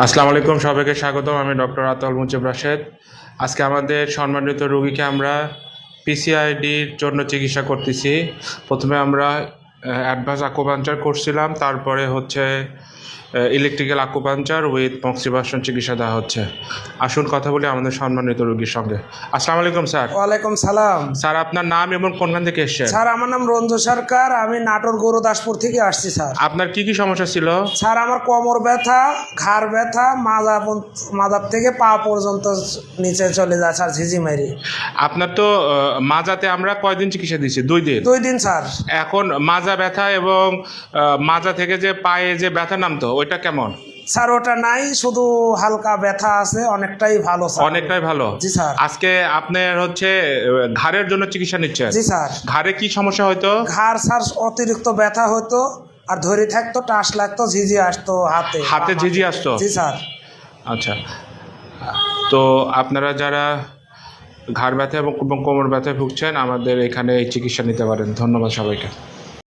আসসালামু আলাইকুম, সবাইকে স্বাগতম। আমি ডক্টর আতাউল মুজিব রাশেদ। আজকে আমাদের সম্মানিত রোগীকে আমরা পিসিআইডির জন্য চিকিৎসা করতেছি। প্রথমে আমরা অ্যাডভান্স আকুপাঞ্চার করছিলাম, তারপরে হচ্ছে ইলেকট্রিক্যাল আকুপাঞ্চার উইথ মক্সিভার্সন চিকিৎসা দেওয়া হচ্ছে। আসুন কথা বলি আমাদের সম্মানিত রোগীর সঙ্গে। আসসালামু আলাইকুম স্যার। ওয়ালাইকুম সালাম। স্যার, আপনার নাম এবং কোনখান থেকে এসছেন? স্যার, আমার নাম রঞ্জু সরকার, আমি নাটোর গুরুদাসপুর থেকে আসছি। স্যার, আপনার কি কি সমস্যা ছিল? স্যার, আমার কোমর ব্যথা, ঘাড় ব্যথা, মাজার থেকে পা পর্যন্ত নিচে চলে যায় স্যার, ঝিঝিমারি। আপনার তো মাজাতে আমরা কয়দিন চিকিৎসা দিচ্ছি? 2 দিন। 2 দিন স্যার। এখন মাজা ব্যথা এবং মাজা থেকে যে পায়ে যে ব্যথা নামতো ওইটা কেমন? স্যার, ওটা নাই, শুধু হালকা ব্যথা আছে, অনেকটাই ভালো স্যার। অনেকটাই ভালো। জি স্যার। আজকে আপনার হচ্ছে ঘাড়ের জন্য চিকিৎসা নিচ্ছেন? জি স্যার। ঘাড়ে কি সমস্যা হতো? ঘাড় স্যার অতিরিক্ত ব্যথা হতো, আর ধরে থাকতো, টাস লাগতো, ঝিঝি আসতো হাতে ঝিঝি আসতো? জি স্যার। আচ্ছা, তো আপনারা যারা ঘাড় ব্যথা এবং কোমর ব্যথায় ভুগছেন আমাদের এখানে এই চিকিৎসা নিতে পারেন। ধন্যবাদ সবাইকে।